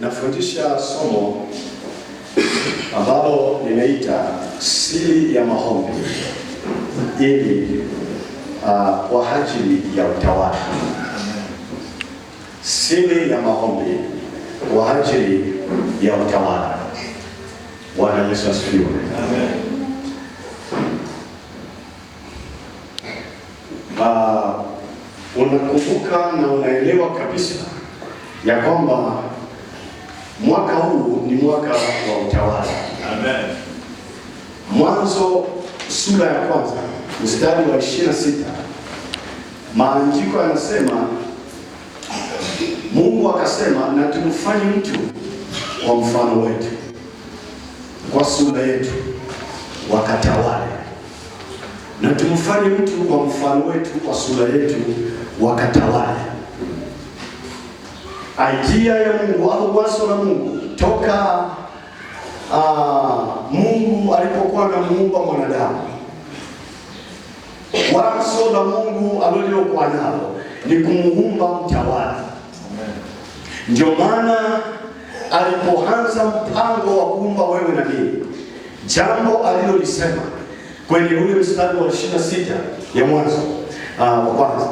Nafundisha somo ambalo nimeita siri ya maombi ili kwa ajili ya utawala. Siri ya maombi kwa ajili ya utawala. Bwana Yesu asifiwe. Amen. Unakumbuka na unaelewa kabisa ya kwamba mwaka huu ni mwaka wa utawala. Amen. Mwanzo sura ya kwanza mstari wa 26, maandiko yanasema Mungu akasema, na tumfanye mtu kwa mfano wetu, kwa sura yetu, wakatawale. Na tumfanye mtu kwa mfano wetu, kwa sura yetu, wakatawale. Idea ya Mungu au wazo la Mungu toka Mungu alipokuwa anamuumba mwanadamu, wazo la Mungu alilokuwa nalo ni kumuumba mtawala. Ndio maana alipoanza mpango wa kuumba wewe na mimi, jambo alilolisema kwenye ule mstari wa 26 ya Mwanzo wa kwanza,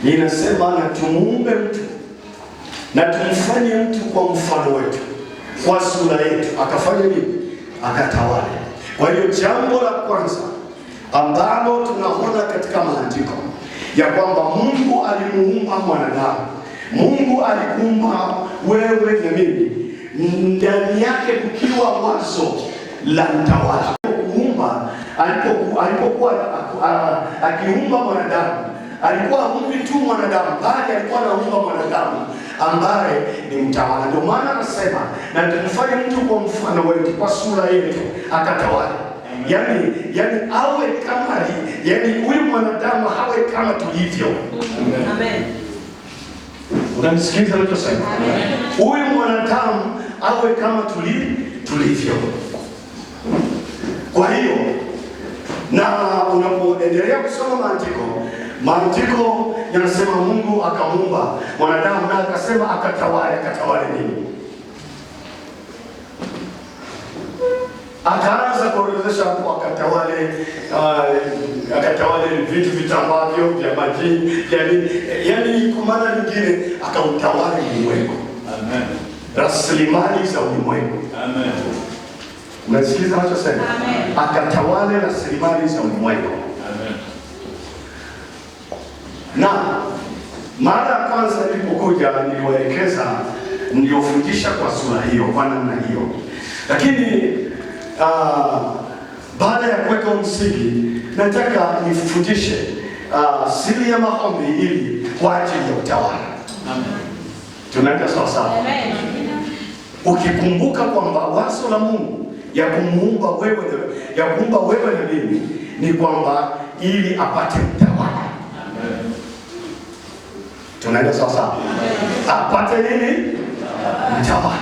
inasema na tumuumbe mtu na tumfanye mtu kwa mfano wetu, kwa sura yetu. Akafanya nini? Akatawale. Kwa hiyo jambo la kwanza ambalo tunaona katika maandiko ya kwamba Mungu alimuumba mwanadamu, Mungu alikuumba wewe na mimi, ndani yake kukiwa wazo la mtawala. Alipokuwa akiumba mwanadamu, alikuwa haumbi tu mwanadamu, bali alikuwa anaumba mwanadamu ambaye ni mtawala. Ndio maana anasema na tumfanye mtu kwa mfano wetu, kwa sura yetu, akatawale. Yani awe kama, yani huyu mwanadamu hawe kama tulivyo. Amen. Unamsikiliza anachosema? Huyu mwanadamu awe kama tulivyo. Kwa hiyo na unapoendelea kusoma maandiko yanasema Mungu akamuumba mwanadamu na akasema akatawale. Akatawale nini? Akaanza kuorodhesha hapo, akatawale vitu vitambavyo vya majini, yani kwa maana nyingine akautawale ulimwengu. Amen. Rasilimali za ulimwengu. Amen. Unasikiza anachosema? Akatawale rasilimali za ulimwengu. Amen. Na mara ya kwanza nilipokuja niliwaelekeza, niliofundisha kwa sura hiyo, kwa namna hiyo. Lakini baada ya kuweka msingi, nataka nifundishe siri ya maombi ili kwa ajili ya utawala. Amen. Tunaenda sawa sawa? Amen. Ukikumbuka kwamba wazo la Mungu ya kumuumba wewe na mimi ni kwamba ili apate utawala. Amen. Tunaenda sawa sawa? Apate nini? Utawala.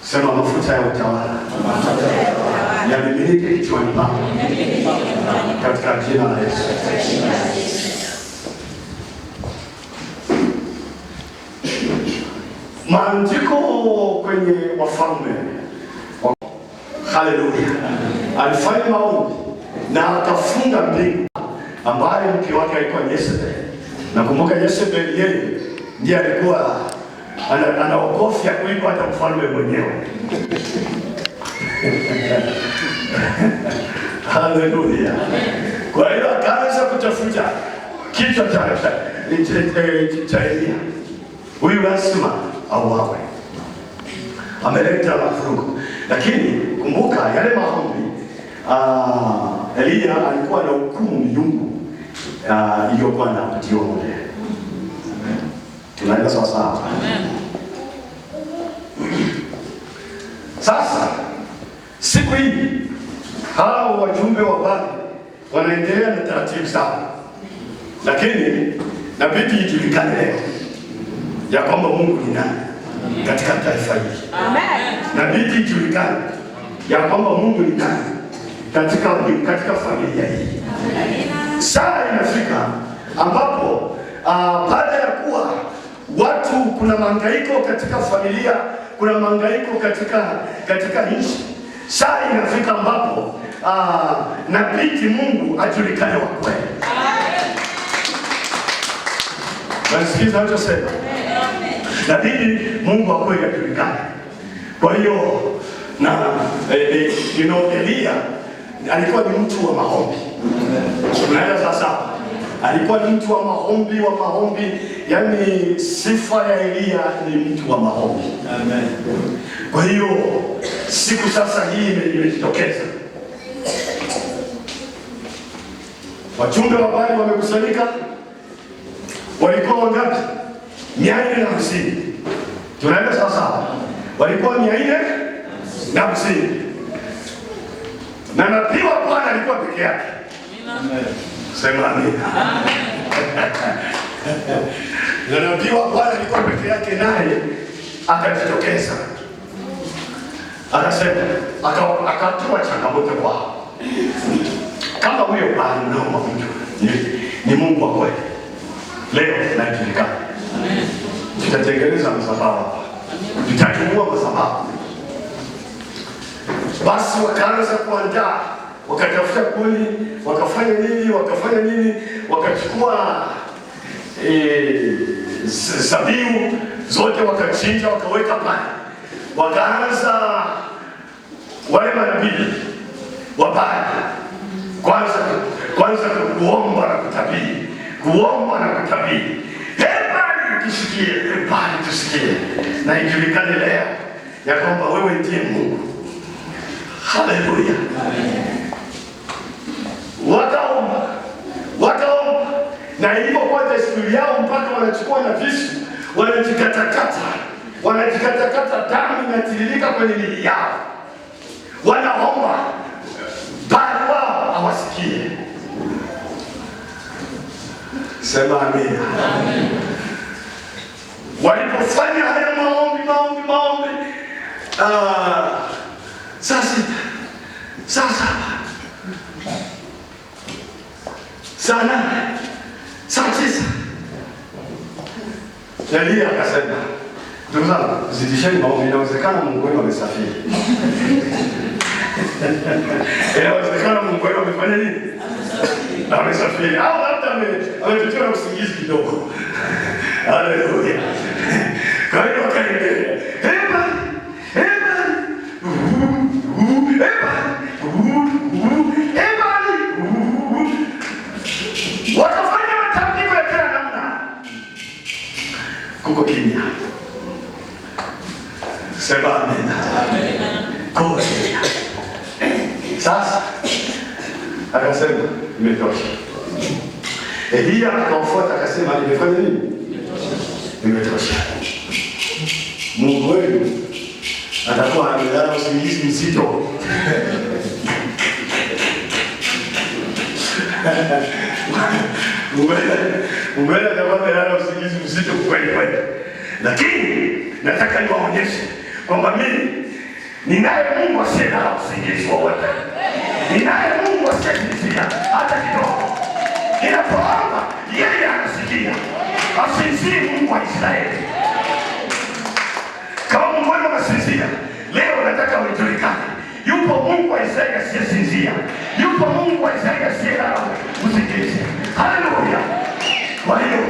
Sema mafuta ya utawala. Yamiminika kichwani pako katika jina la Yesu. Maandiko kwenye Wafalme, haleluya, alifanya maombi na akafunga mbingu, ambaye mke wake alikuwa Yezebeli. Nakumbuka Yezebeli, yeye ndiye alikuwa anaogofya kuliko hata mfalme mwenyewe. Haleluya. Kwa hiyo akaanza kutafuta kichwa cha Elia. Huyu lazima auawe. Ameleta mafurugu. Lakini kumbuka yale maombi, Elia alikuwa na hukumu miungu iliyokuwa na mtio mmoja. Tunaenda sawa sawa? Amen. Sasa siku hii hao wajumbe wa Bwana wanaendelea na taratibu zao, lakini inabidi ijulikane leo ya kwamba Mungu ni nani katika taifa hili. Amen. Inabidi ijulikane ya kwamba Mungu ni nani katika familia hii. Amen. Saa inafika ambapo baada ya kuwa watu watu, kuna mahangaiko katika familia, kuna mahangaiko katika nchi. Saa inafika ambapo nabidi Mungu ajulikane wa kweli. Nasikiza anachosema. Nabidi Mungu wa kweli ajulikane. Kwa hiyo Elia alikuwa ni mtu wa maombi. Unaelewa sasa? Alikuwa ni mtu wa maombi. Yani sifa ya Elia ni mtu wa maombi. Amen. Kwa hiyo siku sasa hii imejitokeza. Wajumbe wa Baali wamekusanyika. Walikuwa wangapi? 450. Tunaenda sasa. Walikuwa 450. Na nabii wa Bwana alikuwa peke yake. Amen. Sema amen. Na nabii wa Bwana alikuwa peke yake, naye akajitokeza. Akasema, akatoa changamoto kwao. Kama huyo Baali mnaomba ni Mungu wa kweli, leo najulikana. Amen. Tutatengeneza madhabahu hapa. Tutajua madhabahu. Basi wakaanza kuandaa, wakatafuta kuni, wakafanya nini, wakachukua zabibu zote, wakachinja, wakaweka pale. Wakaanza wale manabii wa Baali kwanza kuomba na kutabiri, Baali tusikie, Baali tusikie, na ijulikane leo ya kwamba wewe ndiye Mungu. Haleluya. Wakaomba na hivyo kwa desturi yao, mpaka wanachukua na visu wanajikatakata, damu inatiririka kwenye miili yao. Wanaomba Baali wao awasikie. Sema amen. Walipofanya haya maombi sasa sana saa 9 Elia akasema, ndugu zangu, zidisheni maombi, inawezekana Mungu wenu amesafiri. Inawezekana Mungu wenu amefanya nini? Amesafiri. Au labda amepitiwa na usingizi kidogo. Haleluya. Kwa hiyo wakaendelea. Wakafanya matambiko ya kila namna. Kuko kimya. Sema amen. Kuko kimya. Sasa akasema imetosha. Elia akawafuata akasema, nimefanya nini? Imetosha. Mungu wenu atakuwa amelala usingizi mzito. Mungu atakuwa amelala usingizi mzito kweli. Lakini nataka niwaonyeshe kwamba mimi ninaye Mungu asiyelala usingizi wowote. Ninaye Mungu asiyesinzia hata kidogo. Ninapoomba yeye anasikia. Asinzii Mungu wa Israeli. Kama Mungu wenu anasinzia, leo nataka ujulikane. Yupo Mungu wa Israeli asiyesinzia. Yupo Mungu wa Israeli asiyelala usingizi. Haleluya. Kwa hiyo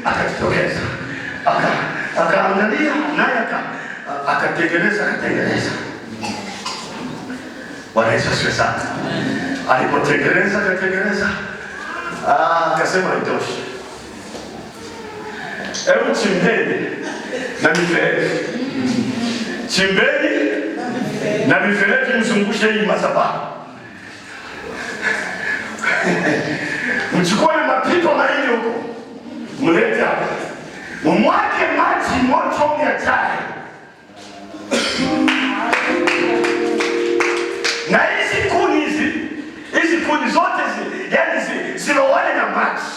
akajitokeza. Akaangalia naye akatengeneza. Bwana Yesu asifiwe sana. Alipotengeneza akasema haitoshi. Hebu chimbeni na mifereji. Chimbeni na mifereji, mzungushe hii madhabahu. Mchukue na mapito maili huko, mlete hapa. Mwake maji moto yajae. Na hizi kuni zote zilowane na maji.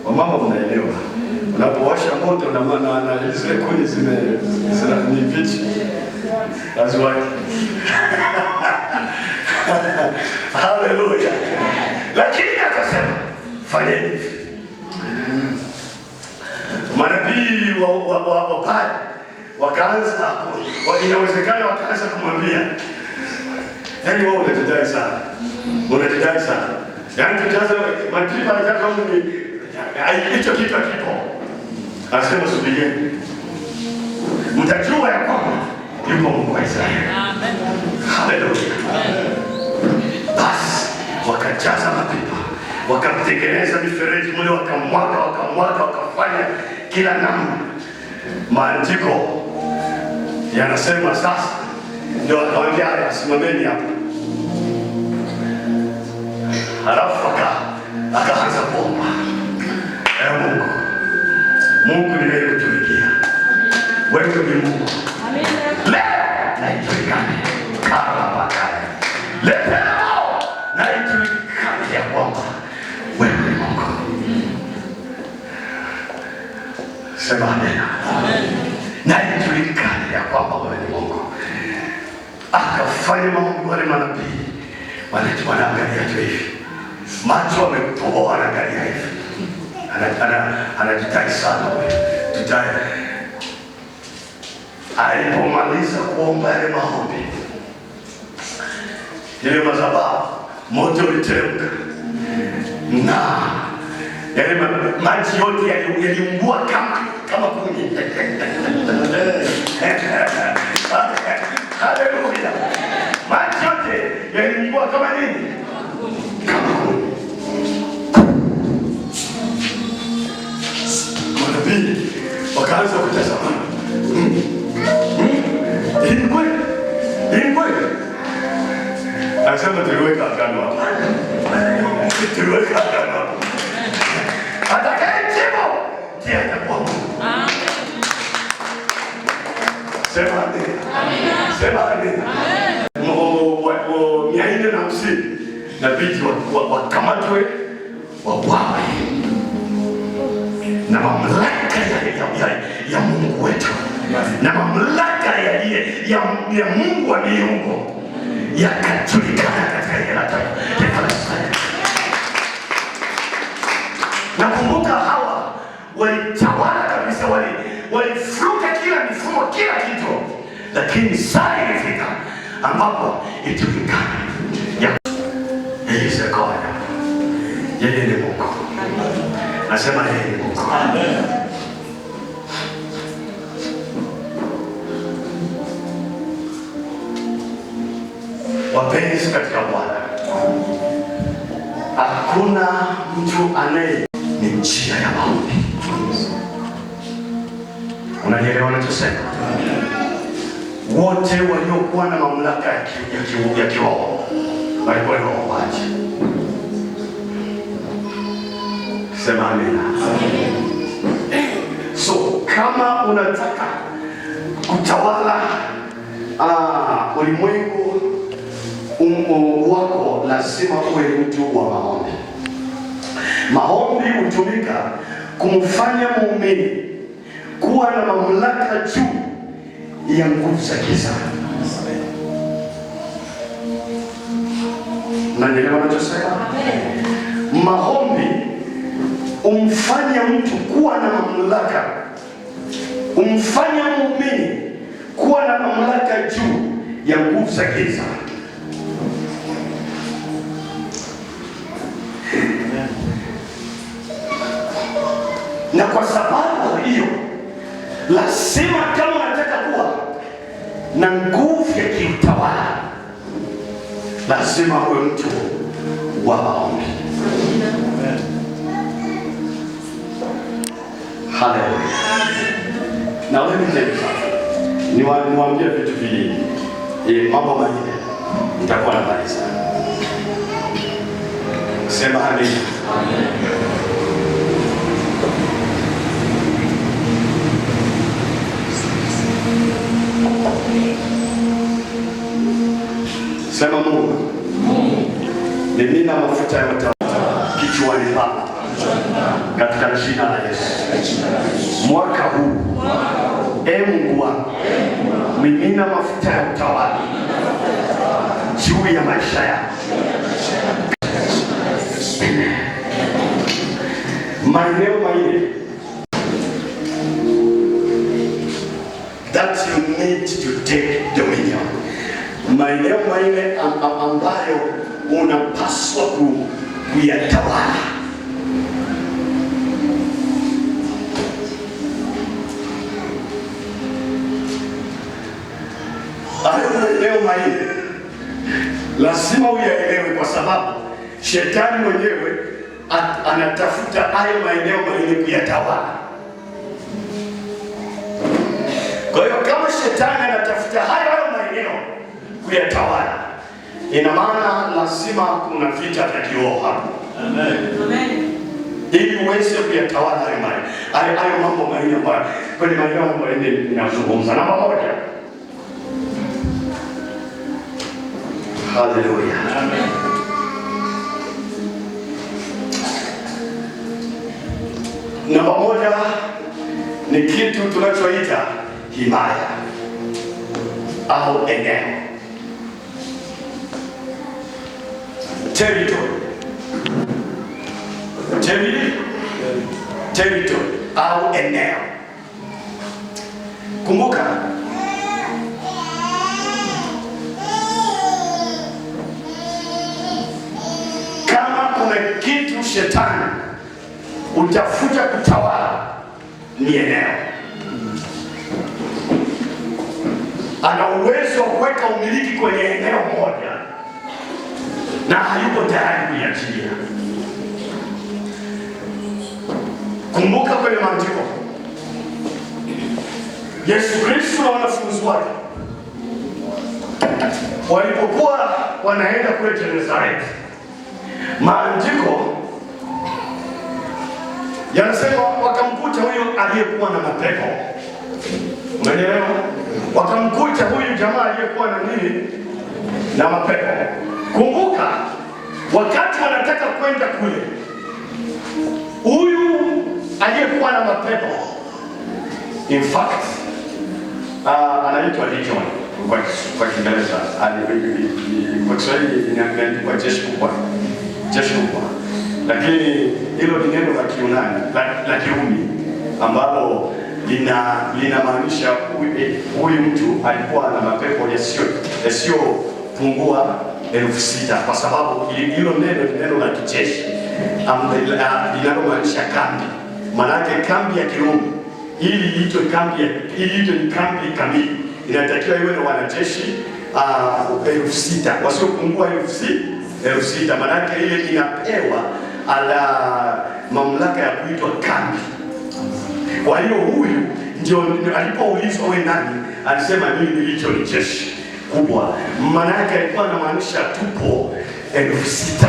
Wamama mnaelewa. Unapowasha moto na maana zile kuni ni vichi. Lazima. Haleluya. Lakini akasema, fanyeni. wa pale wakaanza, inawezekana wakaanza kumwambia, yaani wewe unajidai sana, unajidai sana, yaani tujaza matripa ya kama ni hicho kitu kipo. Anasema subirieni, mtajua ya kwamba yuko Mungu wa Israeli. Amen. Haleluya. Basi wakajaza mapipa, wakatengeneza mifereji mle, wakamwaga, wakafanya kila namna. Maandiko yanasema sasa ndio akawaambia asimameni hapa. Halafu akaanza kuomba, Mungu ninayekutumikia wewe ni Mungu. Leo na ijulikane kama bakaya. Leo na ijulikane ya kwamba wewe ni Mungu. Sema amen. Na ijulikane ya kwamba wewe ni Mungu. Akafanya maombi, wale manabii wanaangalia tu hivi, macho wametoboa, wanaangalia hivi, anajitai sana wewe, tutai. Alipomaliza kuomba yale maombi, ile madhabahu moto uliteremka na yale maji yote yaliungua kama kuni. Haleluya. Maji yote yaliungua kama nini? Kama kuni. Manabii wakaanza kutazama. Hii kweli. Anasema tuliweka agano hapo. Tuliweka agano hapo. Atakayejibu ndiye atakuwa Mungu. Amen. Sema amen. Amen. Sema amen. Amen. 450 inabidi wakamatwe, wauawe na mamlaka ya Mungu wetu, na mamlaka ya Mungu wa miungu yakajulikana katika ile taifa la Israeli. Nakumbuka hawa walitawala kabisa, walifuruka kila mifumo, kila kitu, lakini saa ilifika ambapo ijulikana yeye ni God. Yeye ni Mungu. Nasema yeye ni Mungu. Amen. Wapenzi katika Bwana, hakuna mtu anaye ni njia ya maombi. Unanielewa ninachosema? Wote waliokuwa na mamlaka ya kiroho walikuwa ni waombaji. Sema amina. So kama unataka kutawala ulimwengu wako, lazima uwe mtu wa maombi. Maombi hutumika kumfanya muumini kuwa na mamlaka juu ya nguvu za giza. Unanielewa ninachosema? Maombi umfanya mtu kuwa na mamlaka, umfanya muumini kuwa na mamlaka juu ya nguvu za giza. Na kwa sababu hiyo, lazima kama unataka kuwa na nguvu ya kiutawala, lazima uwe mtu wa maombi. Haleluya. Na wewe niwaambie vitu viwili, mambo manne nitakuwa namaliza. Sema amen. Sema Mungu, mimina mafuta ya utawala kichwani pako katika jina la Yesu. Mwaka huu, Mungu wangu, mimina mafuta ya utawala juu ya maisha yako. Maeneo manne that you need to take dominion. Maeneo manne ambayo unapaswa kuyatawala. Hayo maeneo manne lazima uyaelewe, kwa sababu shetani mwenyewe anatafuta hayo maeneo manne kuyatawala. Kwa hiyo kama shetani anatafuta hayo maeneo kuyatawala, ina maana lazima kuna vita vya kiroho hapo. Amen. Ili uweze kuyatawala hayo mambo manne ambayo kwenye maeneo manne ninazungumza. Namba moja. Haleluya. Amen. Namba moja ni kitu tunachoita himaya au eneo. Territory au eneo. Kumbuka, kama kuna kitu shetani utafuta kutawala ni eneo. Ana uwezo wa kuweka umiliki kwenye eneo moja na hayuko tayari kuiachilia. Kumbuka kwenye maandiko, Yesu Kristo na wanafunzi wake walipokuwa wanaenda kule Nazareti, maandiko yanasema wakamkuta huyo aliyekuwa na mapepo. Umeelewa? Wakamkuta huyu jamaa aliyekuwa na nini? Na mapepo. Kumbuka, wakati wanataka kwenda kule, huyu aliyekuwa na mapepo, in fact, anaitwa Legion kwa Kiingereza, kwa Kiswahili inaandikwa jeshi kubwa. Lakini hilo ni neno la Kiunani, la Kirumi, ambalo linamaanisha huyu mtu alikuwa na mapepo yasiyopungua 6,000, kwa sababu hilo neno ni neno la kijeshi linalomaanisha kambi. Maanake kambi ya Kirumi ili itwe kambi kamili inatakiwa iwe na wanajeshi 6,000 wasiopungua 6,000. Maanake ile inapewa ala mamlaka ya kuitwa kambi. Kwa hiyo huyu ndio alipoulizwa wewe nani, alisema mimi nilicho ni jeshi kubwa. Maanake alikuwa anamaanisha tupo 6,000.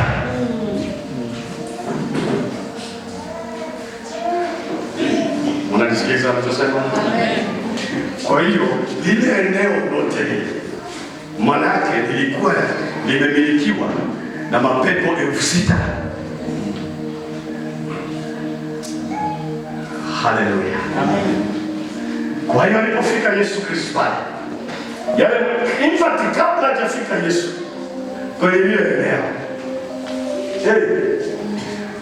Unanisikiza anachosema? Kwa hiyo lile eneo lote maanake lilikuwa limemilikiwa na mapepo 6,000. Haleluya. Amen. Kwa hiyo alipofika Yesu Kristo pale, in fact kabla hajafika Yesu kwenye ile eneo,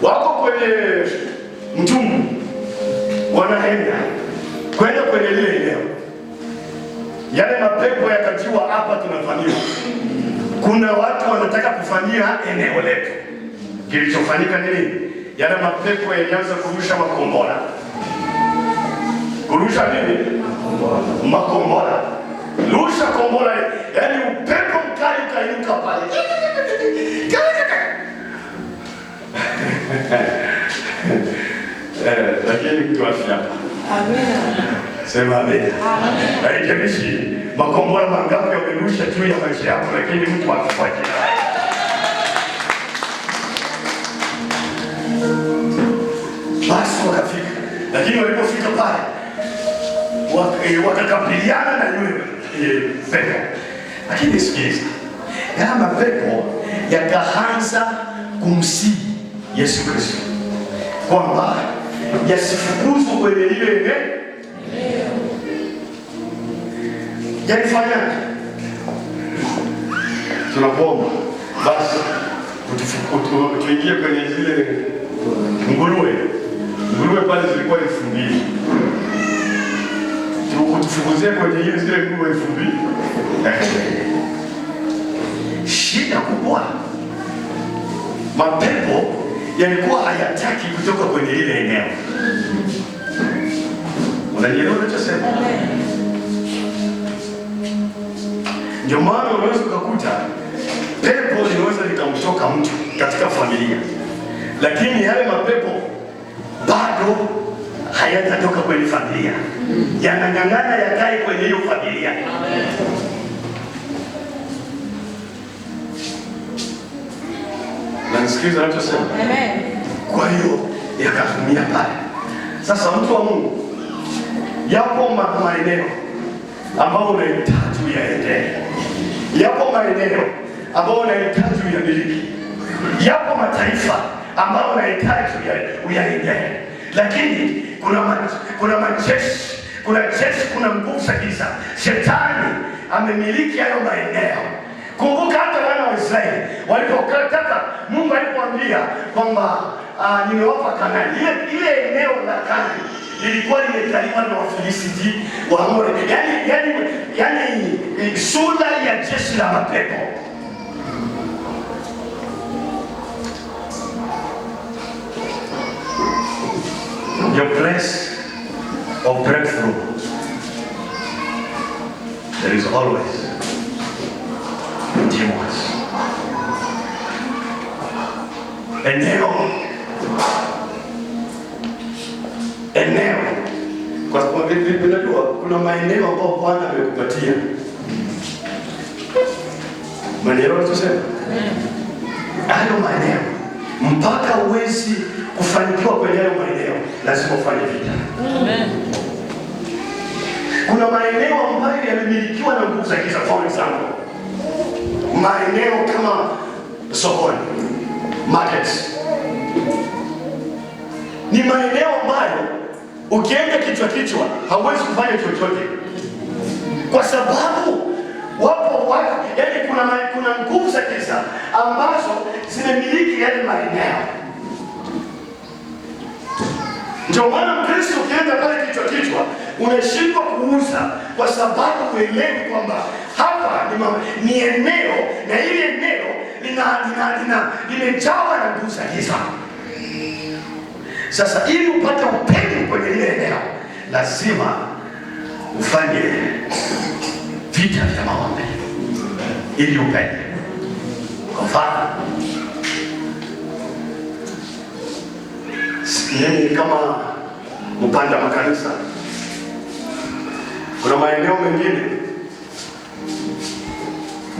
wako kwenye mtumu wanaenda kwenda kwenye ile eneo, yale mapepo yakajua hapa tunafanyia. Kuna watu wanataka kufanyia eneo letu. Kilichofanyika nini? Yale mapepo yalianza kurusha makombora. Kurusha nini? Makombora. Rusha kombora, yaani upepo mkali ukainuka pale. Lakini mtu afya. Amina. Sema amina. Amina. Haijalishi makombora mangapi yamerusha juu ya maisha yako, lakini mtu afya. Basi wakafika. Lakini walipofika pale, wakakabiliana na yule pepo. Lakini sikiliza, yale mapepo yakaanza kumsihi Yesu Kristo kwamba yasifukuzwe kwenye ile eneo. Yalifanyaje? Tunakuomba basi tuingie kwenye zile nguruwe pale zilikuwa 2,000. utufukuzie kwenye hiyo zile nguo 2000. Shida kubwa, mapepo yalikuwa hayataki kutoka kwenye ile eneo. Unanielewa ninachosema? Ndio maana unaweza kukuta pepo linaweza likamtoka mtu katika familia, lakini yale mapepo bado hayatatoka kwenye familia, yanang'ang'ana yakae kwenye hiyo familia. Nasikiza ninachosema? Amen. Kwa hiyo yakazumia pale. Sasa mtu wa Mungu, yapo maeneo ambao unahitaji uyaendee. Yapo maeneo ambao unahitaji uyamiliki. Yapo mataifa ambao unahitaji uyaendee. Lakini kuna majeshi, kuna nguvu za giza. Shetani amemiliki hayo maeneo. Kumbuka hata wana wa Israeli walipotaka, Mungu alipoambia kwamba nimewapa Kanaani, ile eneo la Kanaani lilikuwa limetaliwa na Wafilisti wa Amori. Yani sura ya jeshi la mapepo. Your place of breakthrough, there is always demons. Eneo kwa sababu unajua kuna maeneo ambayo Bwana amekupatia. Maeneo tuseme hayo maeneo, mpaka uwezi kufanikiwa kwenye hayo maeneo lazima ufanye vita. Amen. Kuna maeneo ambayo yamemilikiwa na nguvu za giza. For example, maeneo kama sokoni, markets, ni maeneo ambayo ukienda kichwa hauwezi kufanya chochote, kwa sababu wapo watu, yani kuna nguvu za giza ambazo zimemiliki yale maeneo. Ndio maana Mkristo ukienda pale kichwa unashindwa kuuza, kwa sababu uelewi kwamba hapa ni eneo, na ile eneo limejawa na nguvu za giza. Sasa ili upate upenyo kwenye ile eneo, lazima ufanye vita vya maombi ili upenye. Kwa mfano, ni kama mpanda makanisa, kuna maeneo mengine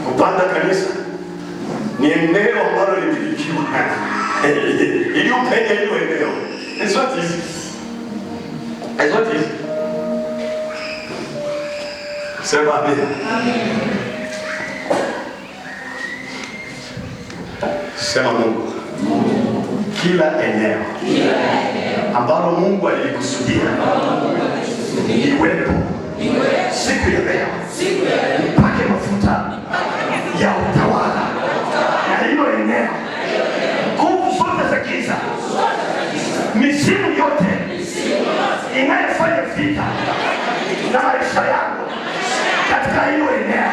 kupanda kanisa ni eneo ambalo limilikiwa ili upenye hilo eneo. It's not easy. It's not easy. Sema amen. Sema Mungu. Kila eneo ambalo Mungu alikusudia iwepo siku ya leo, nipake mafuta ya utawala na hilo eneo. Nguvu zote za giza, misimu yote inayofanya vita na maisha yangu katika hilo eneo,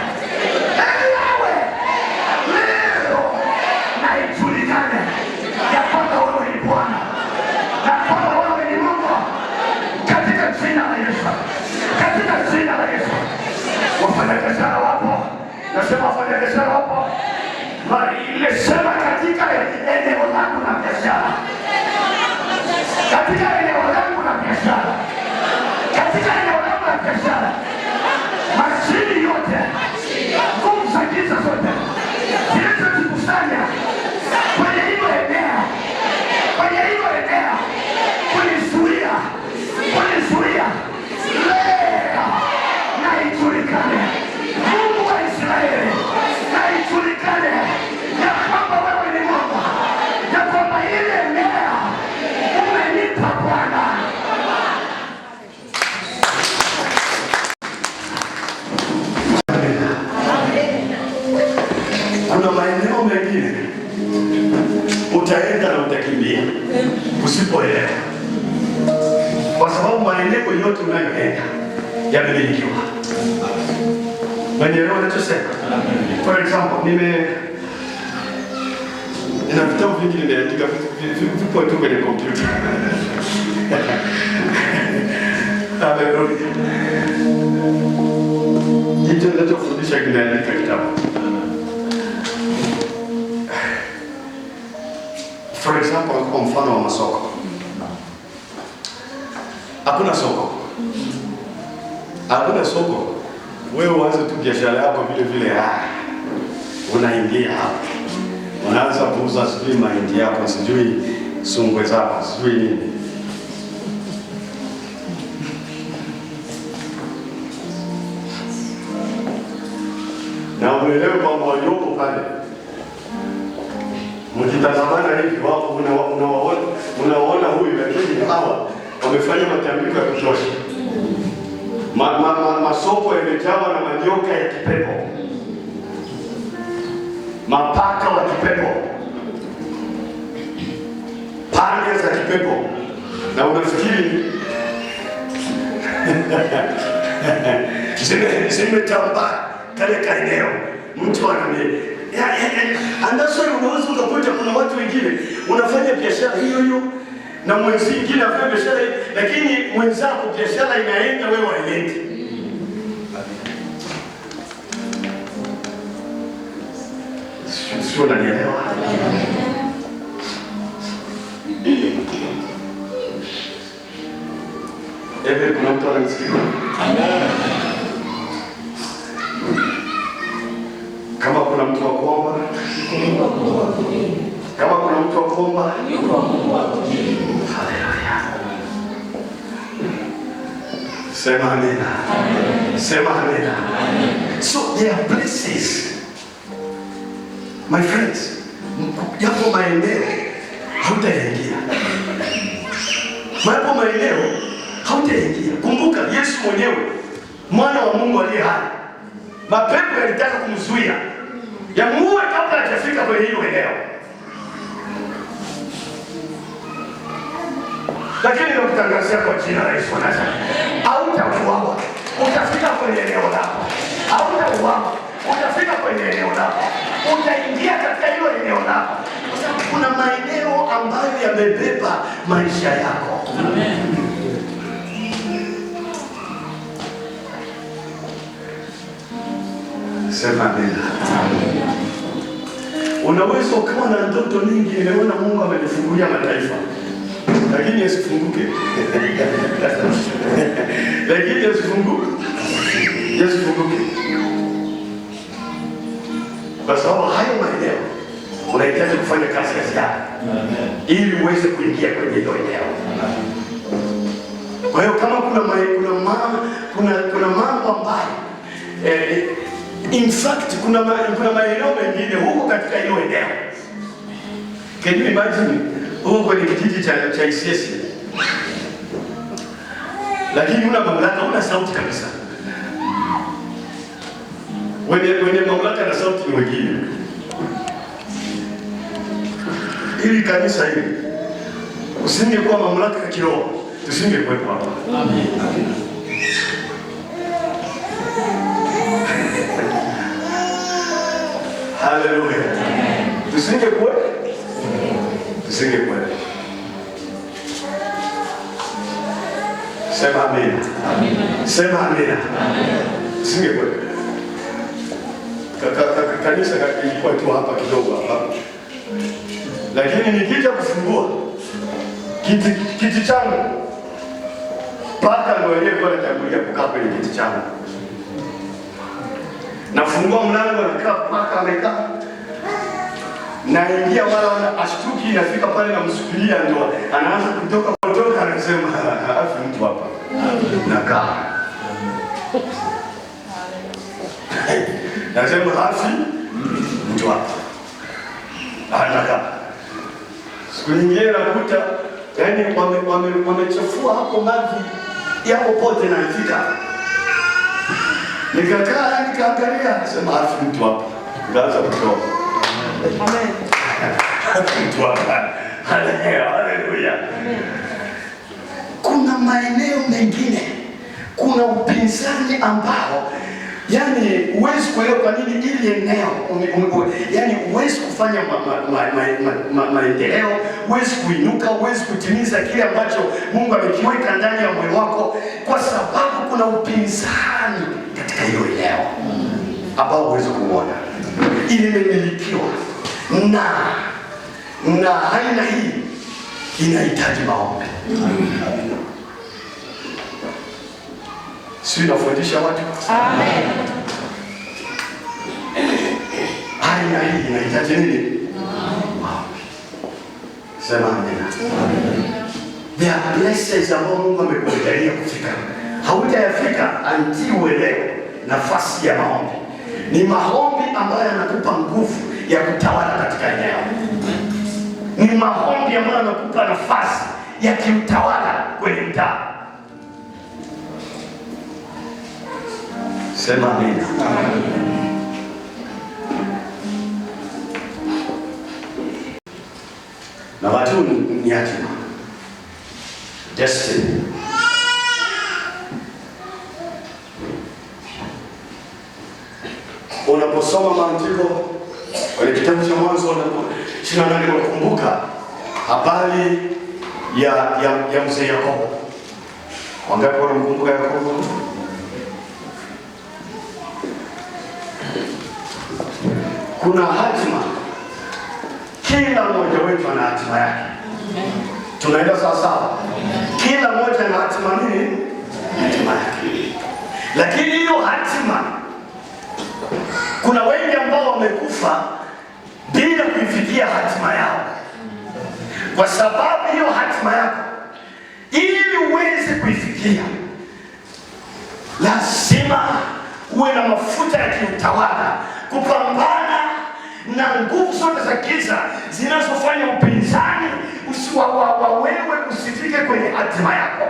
leo na ijulikane ya kwamba wewe ni Bwana na kwamba wewe ni Mungu, katika jina la Yesu, katika jina la Yesu. Wafanyabiashara wapo, nasema wafanyabiashara wapo, nimesema katika eneo langu la biashara, katika eneo langu la biashara, katika eneo langu la biashara, mashini yote, nguvu za giza zote zilizojikusanya kwenye hilo eneo, kunizuia leo na ijulikane, Mungu wa Israeli, na ijulikane ya kwamba wewe ni Mungu, ya kwamba ile eneo umenipa Bwana. Kuna maeneo mengine utaenda na utakimbia usipoelewa, kwa sababu maeneo yote unayoenda yamemilikiwa. Unanielewa ninachosema? For example, nina vitabu vingi nimeandika, vipo tu kwenye kompyuta. Haleluya. Hicho ninachofundisha kinaandika kitabu. For example, kwa mfano wa masoko. Hakuna soko. Hakuna soko. Wewe uanze tu biashara yako vile vile, unaingia hapo. Unaanza kuuza sijui mahindi yako, sijui sungwe zako, sijui nini. Na uelewe kwamba walioko pale, mkitazamana hivi wako unawaona huyu, lakini hawa wamefanya matambiko ya kutosha. Masoko yamejawa na manyoka ya kipepo, mapaka wa kipepo, pande za kipepo, na unafikiri zimetambaa kale kaeneo. Mtu ananiambia andasoi, unaweza ukakuta kuna watu wengine unafanya biashara hiyo hiyo na mwenzi mwingine afanya biashara, lakini mwenzako biashara inaenda, wewe haiendi. Sio, unanielewa? Kuna mtu ananisikia? Kama kuna mtu wa kuomba, kama kuna mtu wa kuomba, haleluya. Sema amina. Sema amina. So there are places, my friends, yapo maeneo hautaingia. Yapo maeneo hautaingia. Kumbuka Yesu mwenyewe, mwana wa Mungu aliye hai, mapepo yalitaka kumzuia yamuue kabla hajafika kwenye hilo eneo. Lakini nakutangazia kwa jina la Yesu Nazareti, hautauawa, utafika kwenye eneo lako. Hautauawa, utafika kwenye eneo lako. Utaingia katika hilo eneo lako. Kuna maeneo ambayo yamebeba maisha yako. Amen. Sema amina. Unaweza ukawa na ndoto nyingi, nimeona Mungu amenifungulia mataifa, lakini yasifunguke. Lakini yasifunguke. Kwa sababu hayo maeneo unahitaji kufanya kazi ya ziada ili uweze kuingia kwenye hilo eneo. Kwa hiyo kama kuna mambo ambayo in fact kuna maeneo mengine huko katika hilo eneo. Can you imagine huko kwenye kijiji cha Isyesye, lakini una mamlaka, una sauti kabisa. Wenye mamlaka na sauti ni wengine. Ili kanisa hili usingekuwa mamlaka ya kiroho, tusingekuwepo hapa. Amen. Haleluya. Tusingekuwepo. Sema amina. Sema amina. Tusingekuwepo. Kanisa ilikuwa tu hapa kidogo hapa. Lakini nikija kufungua kiti changu, paka ndio yeye kwa anatangulia kukaa kwenye kiti changu. Nafungua mlango, nakaa, paka amekaa. Naingia, wala ashtuki, nafika pale na msubiria, ndio anaanza kutoka, anasema afi mtu hapa. Nakaa. Nasema afi mtu hapa. Anakaa. Siku nyingine nakuta yani wamechafua hapo maji yako pote na nifika. Nikakaa nikaangalia, nasema afi mtu hapa. Ngaanza kutoka. Amen. Mtu hapa. Haleluya. Kuna maeneo mengine kuna upinzani ambao yani huwezi kuelewa kwa nini ili eneo yani huwezi kufanya maendeleo, huwezi kuinuka, huwezi kutimiza kile ambacho Mungu amekiweka ndani ya moyo wako, kwa sababu kuna upinzani katika hilo eneo ambao huwezi kuona. Ili imemilikiwa na aina hii inahitaji maombi. Sisi tunafundisha watu. Amen. Aina hii inahitaji nini? Maombi. Sema amina. There are places ambao Mungu amekuandalia kufika. Hautayafika until uelewe nafasi ya maombi. Ni maombi ambayo yanakupa nguvu ya kutawala katika eneo. Ni maombi ambayo yanakupa nafasi ya kiutawala kwenye mtaa. Sema amina. Na watu ni yatima. Destiny. Unaposoma maandiko kwenye kitabu cha Mwanzo 28 unakumbuka habari ya mzee Yakobo. Wangapi wanakumbuka Yakobo? Kuna hatima. Kila mmoja wetu ana hatima yake. Tunaenda sawa sawa. Kila mmoja ana hatima nini? Hatima yake. Lakini hiyo hatima, kuna wengi ambao wamekufa bila kuifikia hatima yao. Kwa sababu hiyo hatima yako, ili uweze kuifikia, lazima uwe na mafuta ya kiutawala kupambana na nguvu zote za giza zinazofanya upinzani wewe usifike kwenye hatima yako.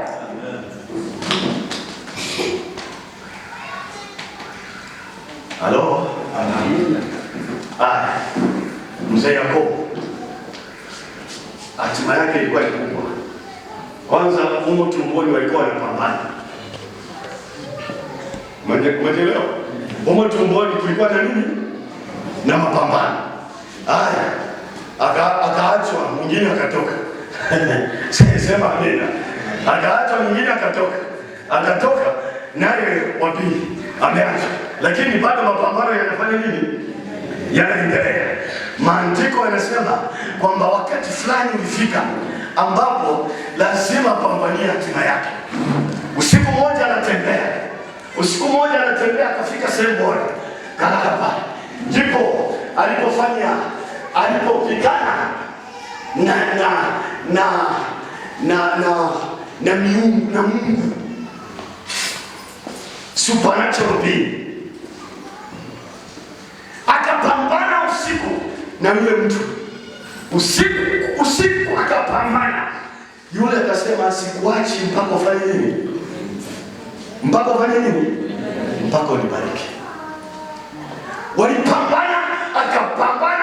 Halo? Mzee Yakobo, hatima yake ilikuwa ni kubwa. Kwanza humo tumboni walikuwa wanapambana. Umeelewa? Humo tumboni kulikuwa na nini? Na mapambano. Akaachwa, mwingine akatoka. Sema amina. Akaachwa, mwingine akatoka. Akatoka naye wa pili ameachwa. Lakini bado mapambano yanafanya nini? Yanaendelea. Maandiko yanasema kwamba wakati fulani ulifika ambapo lazima pambania hatima yake. Usiku mmoja anatembea akafika sehemu moja. Kalala pale. Ndipo alipopigana na Mungu. Supernatural being. Akapambana usiku na yule mtu. Usiku akapambana. Yule akasema sikuachi mpaka ufanye nini? Mpaka ufanye nini? Mpaka unibariki. Walipambana, akapambana.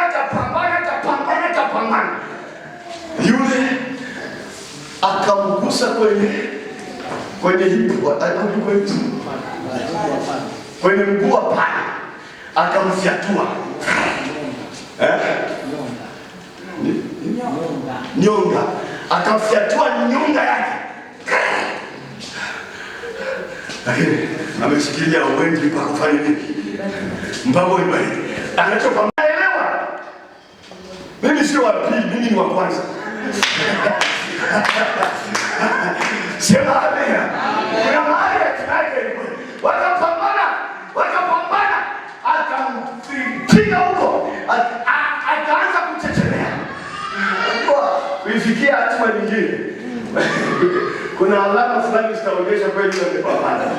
Yule akamgusa kwenye hipo, kwenye mguu wa panya, akamfyatua nyonga, akamfyatua nyonga yake, lakini ameshikilia uwendi mpaka kufanya nini? Mpaka unibariki. Anachopambana, elewa, mimi sio wa pili, mimi ni wa kwanza. Sema amina. Kuna mahali wakapambana, akampiga huko, akaanza kuchechemea. Kuifikia hatima nyingine. Kuna alama fulani zitaonyesha kweli wamepambana.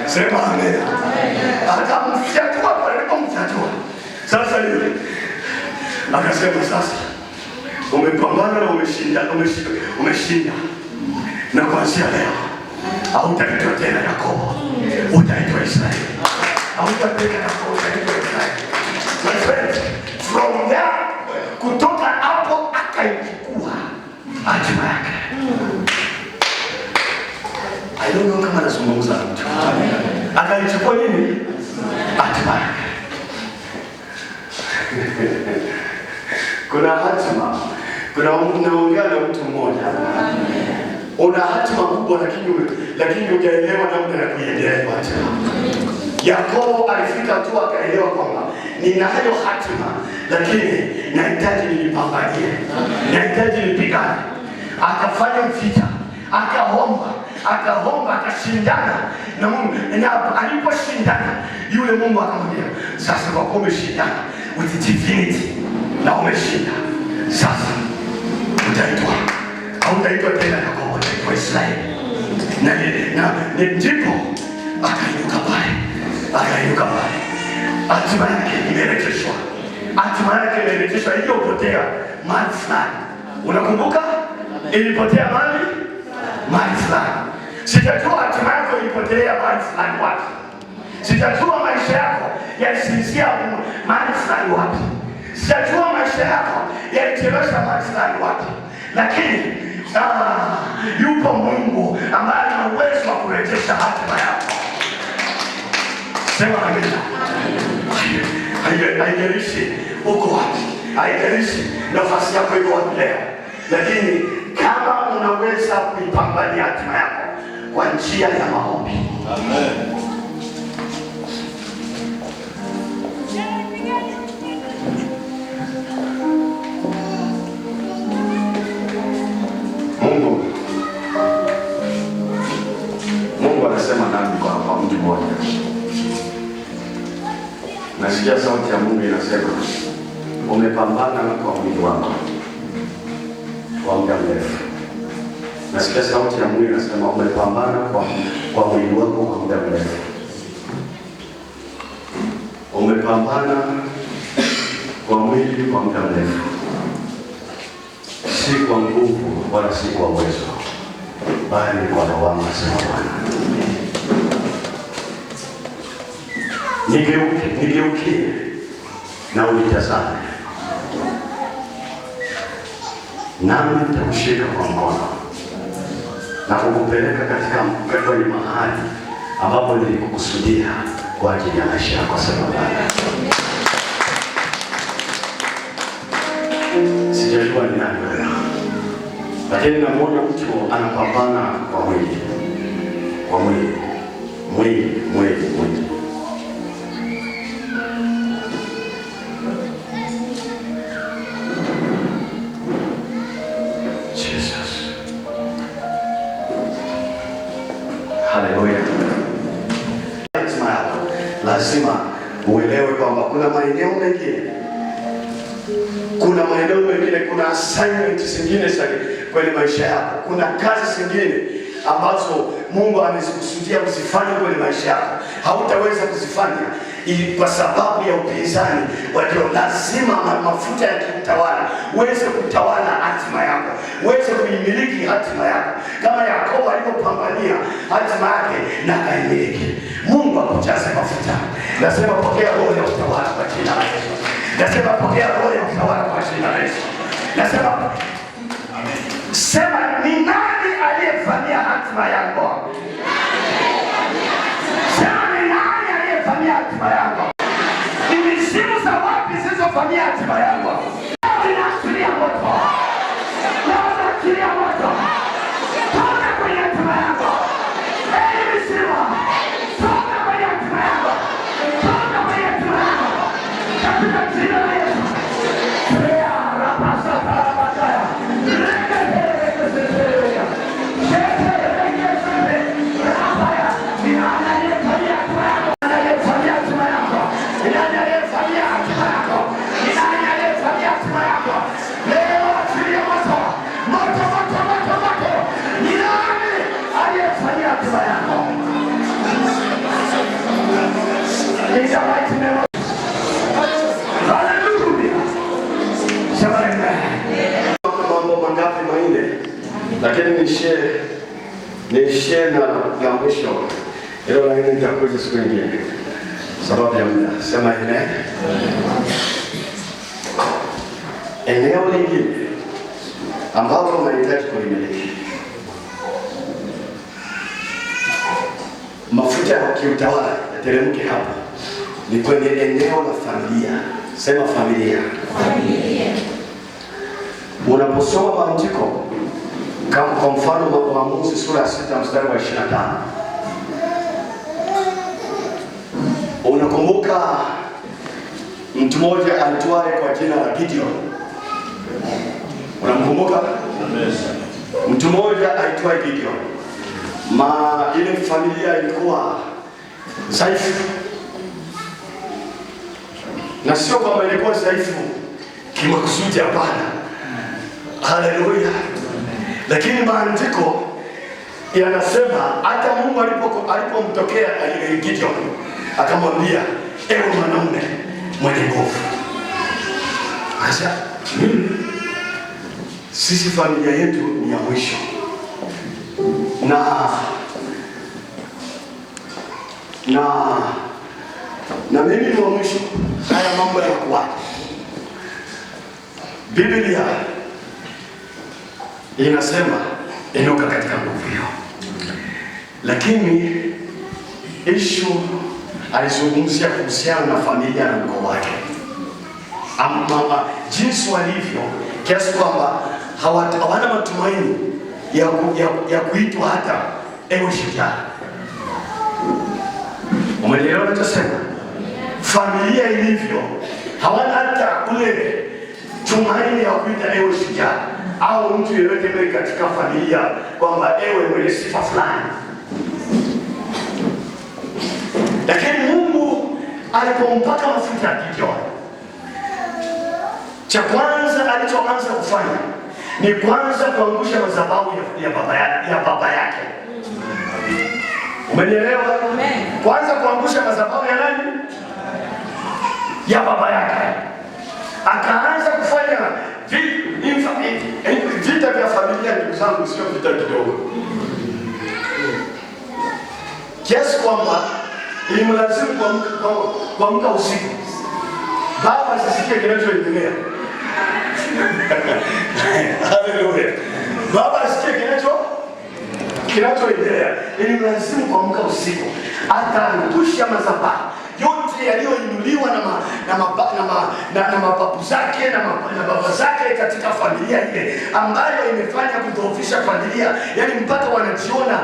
Sema amina. Akamfyatua pale, alipomfyatua. Sasa yule akasema, sasa umepambana na umeshinda. Na kuanzia leo hautaitwa tena Yakobo, utaitwa Israeli. Hautaitwa Yakobo, utaitwa Israeli. My friend, from there, kutoka hapo akaichukua hatima yake. I don't know kama nazungumza na mtu. Akaichukua nini? Hatima yake. Kuna hatima. Kuna unaongea na mtu mmoja. Una hatima kubwa lakini hujaelewa namna ya kuiendea hatima. Yakobo alifika tu akaelewa kwamba ninayo hatima lakini nahitaji nipambanie. Nahitaji nipigane. Akafanya vita, akaomba, akashindana na Mungu. Na aliposhindana yule Mungu akamwambia, sasa kwa kuwa umeshindana with divinity na umeshinda, sasa utaitwa tena Yakobo, utaitwa Israeli. Na ndipo akainuka pale. Hatima yake imerejeshwa. Iliyopotea mahali fulani. Unakumbuka? Ilipotea mahali fulani. Sijajua hatima yako ilipotea mahali fulani wapi. Sijajua maisha yako yalisinzia mahali fulani wapi. Sijajua maisha yako yalichelewesha mahali fulani wapi. Lakini yupo Mungu ambaye ana uwezo wa kurejesha hatima yako. Sema amina. Haijalishi uko wapi, haijalishi nafasi yako iko wapi leo, lakini kama unaweza kuipambania hatima yako kwa njia ya maombi. Amen. Mungu anasema nami kwa mtu mmoja. Nasikia sauti ya Mungu inasema, umepambana kwa mwili wako kwa muda mrefu. Nasikia sauti ya Mungu inasema, umepambana kwa mwili wako kwa muda mrefu. Umepambana kwa mwili kwa muda mrefu. Si kwa nguvu wala si kwa uwezo, bali kwa Roho wangu, asema Bwana. Nigeukie na unitazame, nami nitakushika kwa mkono na kukupeleka kwenye mahali ambapo nilikukusudia kwa ajili ya maisha yako, asema Bwana. Sijajua ni nani wewe, lakini namuona mtu anapambana kwa mwili. Jesus. Haleluya. Lazima uelewe kwamba kuna maeneo mengine, kuna assignment zingine kwenye maisha yako, kuna kazi zingine ambazo Mungu amezikusudia usifanye kwenye maisha yako. Hautaweza kuzifanya kwa sababu ya upinzani walio. Lazima mafuta yakitawala uweze kutawala hatima yako, uweze kuimiliki hatima yako, kama Yakobo alipopambania hatima yake na kaimiliki. Mungu akujaze mafuta. Nasema pokea roho ya utawala kwa jina la Yesu. Nasema pokea roho ya utawala kwa jina la Yesu. Nasema amen. Sema, ni nani aliyefanyia hatima yako? Sema, ni nani aliyefanyia hatima yako? Ni misimu za wapi zilizofanyia hatima yako? Ninaachilia moto. Ninaachilia moto. Toka kwenye hatima yako. Ee misimu, toka kwenye hatima yako. Toka kwenye hatima yako. Katika jina la Yesu. Lakini nishie na mwisho. Hilo la nini nitakuja siku nyingine sababu ya muda. Sema amen. Eneo lingine ambalo unahitaji kulimiliki. Mafuta ya kiutawala yateremke hapa, ni kwenye eneo la familia. Sema familia. Familia. Unaposoma maandiko kama kwa mfano Waamuzi sura ya 6 mstari wa 25, unakumbuka mtu mmoja aitwaye kwa jina la Gideon. Unamkumbuka? Mtu mmoja aitwaye Gideon. Ile familia ilikuwa dhaifu, na sio kwamba ilikuwa dhaifu kimakusudi, hapana. Haleluya! Lakini maandiko yanasema hata Mungu alipomtokea Gideon akamwambia, ewe mwanaume mwenye nguvu. Sasa sisi familia yetu ni ya mwisho, na mimi ni wa mwisho. Haya mambo yanakuwaje? Biblia inasema inuka katika nguvu hiyo, lakini ishu alizungumzia kuhusiana na familia na ukoo wake, jinsi walivyo, kiasi kwamba hawana matumaini ya kuitwa hata ewe shujaa. Umeelewa ninachosema? Familia ilivyo, hawana hata ule tumaini ya kuita ewe shujaa au mtu yeyote mwe katika familia kwamba ewe mwenye sifa fulani. Lakini Mungu alipompaka mafuta Gideon, cha kwanza alichoanza kufanya ni kwanza kuangusha madhabahu ya baba yake. Umenielewa? Kwanza kuangusha madhabahu ya nani? Ya baba yake. Akaanza kufanya vita vya familia. Ndugu zangu, sio vita kidogo, kiasi kwamba ilimlazimu kuamka usiku baba asisikie kinachoendelea. Haleluya! Baba asikie kinachoendelea. Ilimlazimu kuamka usiku, ataangusha madhabahu yote yaliyoinuliwa na mababu zake na baba zake katika familia ile, ambayo imefanya kudhoofisha familia, yani mpaka wanajiona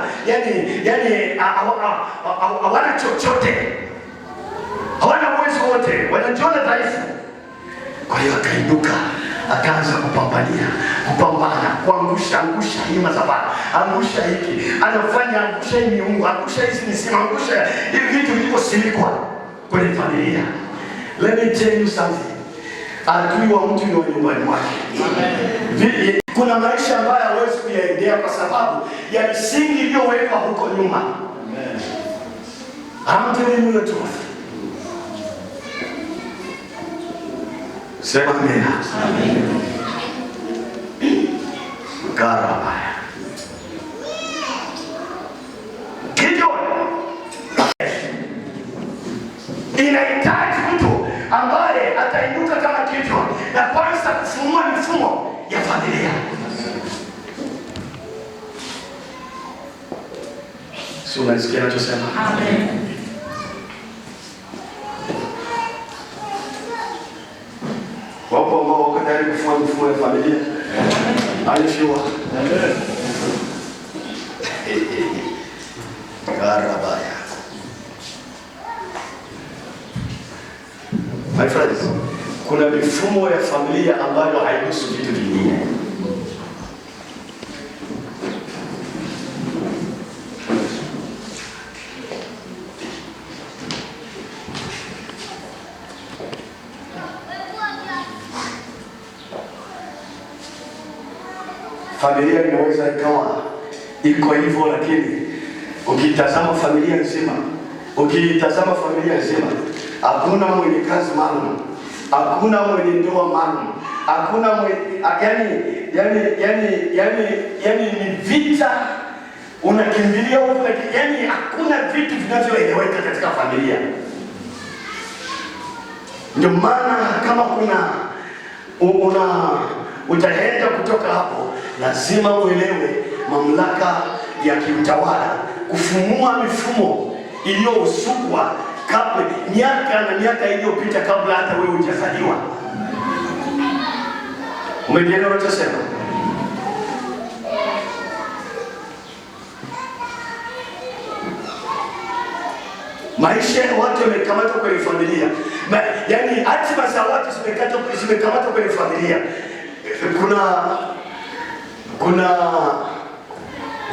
yani hawana chochote, hawana uwezo wote, wanajiona dhaifu. Kwa hiyo akainuka, akaanza kupambana, angusha hii madhabahu, angusha hiki, anafanya angusha hii miungu, angusha hizi misima, angusha hivi vitu vilivyosimikwa kwenye familia. Let me tell you something. Adui wa mtu ni wa nyumbani mwake. Kuna maisha ambayo hawezi kuyaendea kwa sababu ya misingi iliyowekwa huko nyuma. I'm telling you the truth. Sema amen. Amen. Karabaya. Gideon inahitaji mtu ambaye atainuka kama Gideon na kwanza kufumua mifumo ya familia. Si unasikia ninachosema? Amen. Wapo ambao wako tayari kufumua mifumo ya familia? Aishiwa. Amen. Karabaya. My friends, kuna mifumo ya familia ambayo haihusu vitu vingine. Familia inaweza ikawa iko hivyo, lakini ukitazama familia nzima, hakuna mwenye kazi maalum, hakuna mwenye ndoa maalum, hakuna mwenye yani ni vita unakimbilia huko, yani hakuna vitu vinavyoeleweka katika familia. Ndio maana kama utaenda kutoka hapo, lazima uelewe mamlaka ya kiutawala kufumua mifumo iliyosukwa kabla miaka na miaka iliyopita, kabla hata wewe hujazaliwa. Umeelewa unachosema? Maisha ya watu yamekamatwa kwenye familia. Yaani hatima za watu zimekamatwa kwenye familia.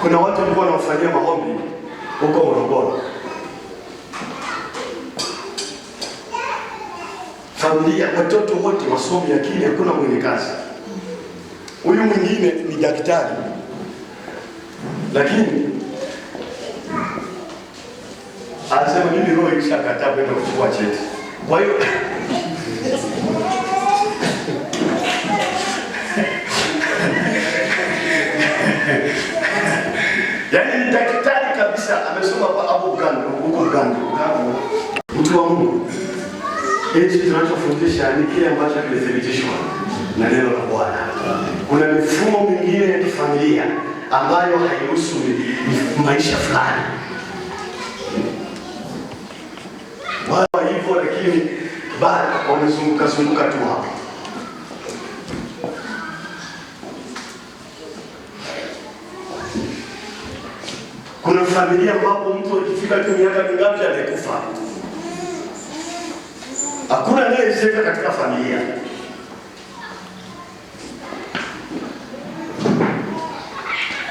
Kuna watu walikuwa wanafanyia maombi huko Morogoro. Familia, watoto wote wasomi, lakini hakuna mwenye kazi. Huyu mwingine ni daktari, lakini anasema mimi roho ishakataa kwenda kuchukua cheti. Kwa hiyo yaani ni daktari kabisa, amesoma kwa Abu Ghanda, huko Ghanda. Mtu wa Mungu, hichi tunachofundisha ni kile ambacho kimethibitishwa na neno la Bwana. Kuna mifumo mingine ya kifamilia ambayo haihusu maisha fulani. Wao hivyo, lakini bado wamezunguka tu hapo. Kuna familia ambapo mtu akifika tu miaka mingapi amekufa. Hakuna anayezeka katika familia.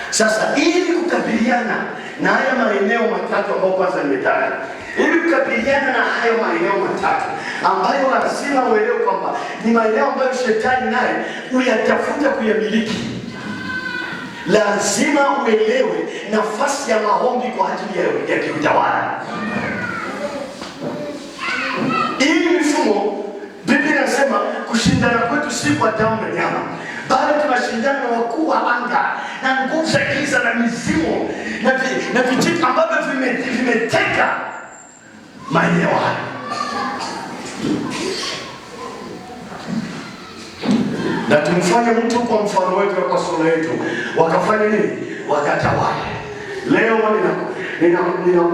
Sasa ili kukabiliana na haya maeneo matatu ambayo kwanza nimetaja, ili kukabiliana na haya maeneo matatu ambayo lazima uelewe kwamba ni maeneo ambayo shetani naye uyatafuta kuyamiliki, lazima uelewe nafasi ya maombi kwa ajili ya kiutawala. Hii mifumo, Biblia inasema kushindana kwetu si kwa damu na nyama, bali tunashindana na wakuu wa anga na nguvu za giza na mizimu na vijiti ambavyo vimeteka maeneo haya. Na tumfanye mtu kwa mfano wetu na kwa sura yetu, wakafanya nini? Wakatawale. Leo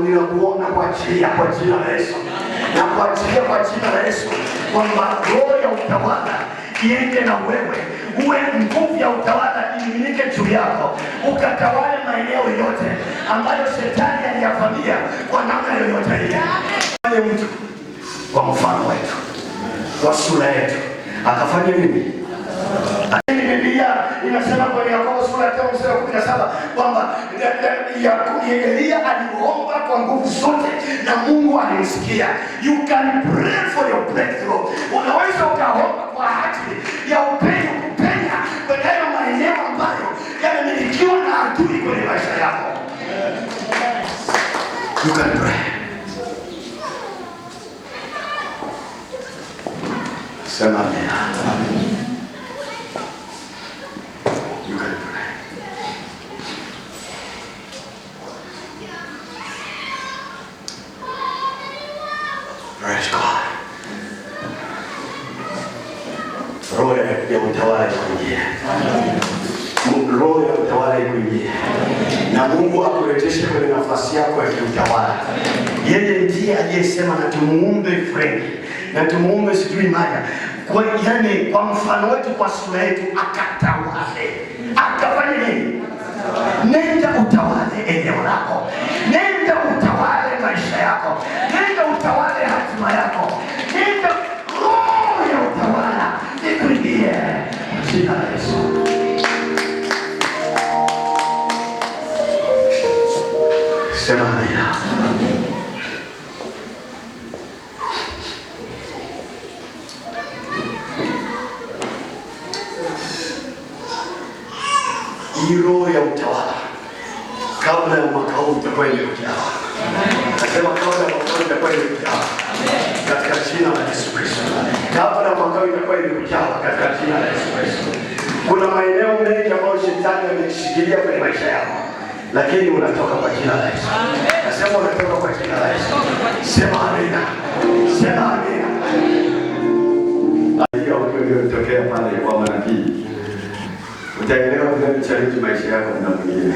ninakuona kwa jina la Yesu, na kuachilia kwa jina la Yesu kwamba roho ya utawala iende na wewe, uwe nguvu ya utawala imilike juu yako, ukatawale maeneo yote ambayo shetani aliyavamia kwa namna yoyote ile. Fanye mtu kwa mfano wetu, kwa sura yetu, akafanya nini? Biblia inasema kwenye Yakobo sura ya 5:17 kwamba Elia aliomba kwa nguvu zote na Mungu alimsikia. You can pray for your breakthrough. Unaweza ukaomba kwa ajili ya upendo kupenya kwenye hayo maeneo ambayo yamemilikiwa na adui kwenye maisha yako. You can pray. Sema amen. Praise God. Roho ya utawala ikuingie. Roho ya utawala ikuingie. Na Mungu akurejeshe kwenye nafasi yako ya kiutawala. Yeye ndiye aliyesema na tumuumbe Frank, na tumuumbe sijui Maya. Yaani kwa mfano wetu, kwa sura yetu, akatawale. Akafanya nini? Nenda utawale eneo lako. Nenda utawale maisha yako. Nenda utawale hatima yako. Nenda roho ya utawala ikuingie. Jina la Yesu. Sema amina. Roho ya utawala kabla ya mwaka huu itakuwa imekuja. Nasema kabla ya mwaka huu itakuwa imekuja katika jina la Yesu Kristo. Kabla ya mwaka huu itakuwa imekuja katika jina la Yesu Kristo. Kuna maeneo mengi ambayo shetani ameshikilia kwenye maisha yako, lakini unatoka kwa jina la Yesu. Nasema unatoka kwa jina la Yesu. Sema amina. Sema amina. Ndio ndio tokea pale kwa manabii. utaelewa vile challenge maisha yako na mwingine.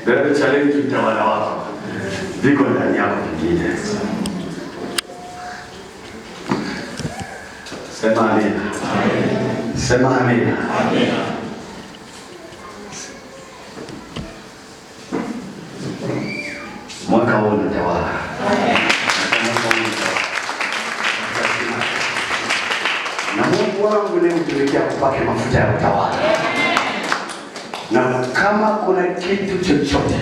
Vile challenge utawala wako viko ndani yako vingine. Sema amina. Sema amina. Mwaka huu unatawala. Na Mungu wangu leo tumekia kupaka mafuta ya utawala. Na kama kuna kitu chochote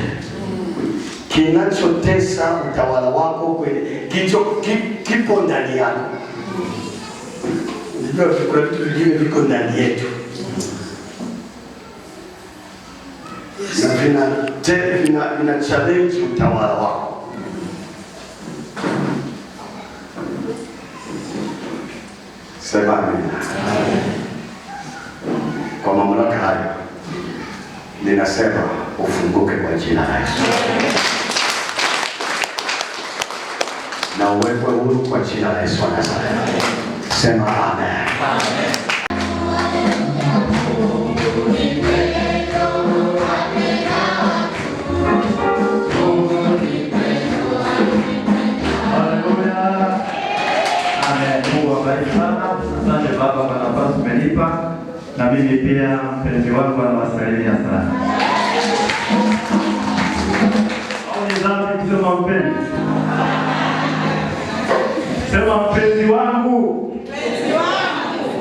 kinachotesa utawala wako kipo ndani yako. Ndio kuna vitu vingine viko ndani yetu. Na vina challenge utawala wako. Sema amina. Kwa mamlaka hayo ninasema ufunguke kwa jina la Yesu. Na uwekwe huru kwa jina la Yesu wa Nazareti. Sema amen. Asante Baba kwa nafasi umenipa, na mimi pia mpenzi wangu anawasalimia sana. Au ni dhambi kusema mpenzi? Sema mpenzi wangu. Mpenzi wangu.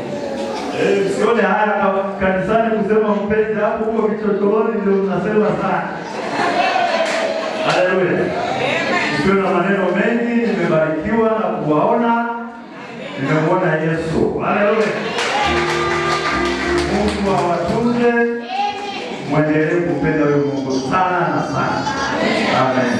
Sione haya kanisani kusema mpenzi, hapo huko vichochoroni ndio mnasema sana. Haleluya. Sio na maneno mengi, nimebarikiwa na kuwaona. Nimemwona Yesu. Haleluya. Mungu awatunze. Mwendelee kupenda huyo Mungu sana na sana. Amen.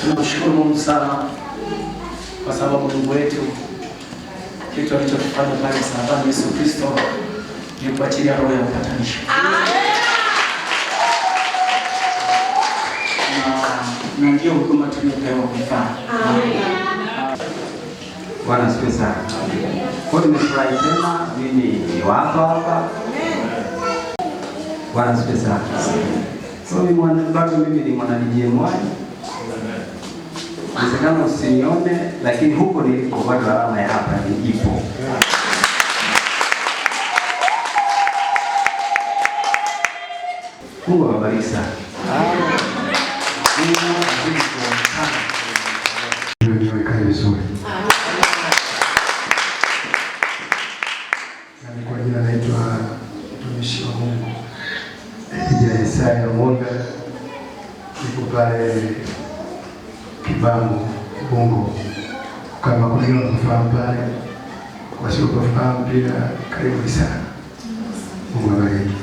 Tunamshukuru Mungu sana kwa sababu Mungu wetu kitu alichofanya pale msalabani Yesu Kristo ni kuachilia roho ya upatanisho. Na ndio huduma tuliyopewa kufanya. Bwana asifiwe sana. Kwa hiyo nimefurahi tena mimi ni hapa. Bwana asifiwe sana. Bado mimi ni mwana DJ Mwai. Inawezekana usinione, lakini huko nilipo bado alama ya hapa ipo. Mungu awabariki sana. Niwekae vizuri. Na kwa jina naitwa mtumishi wa Mungu Isaya Monda. Niko pale Kibangu, Bongo. Kama kuna wengine wanafahamu pale, wasiofahamu pia karibu sana. Mungu awabariki.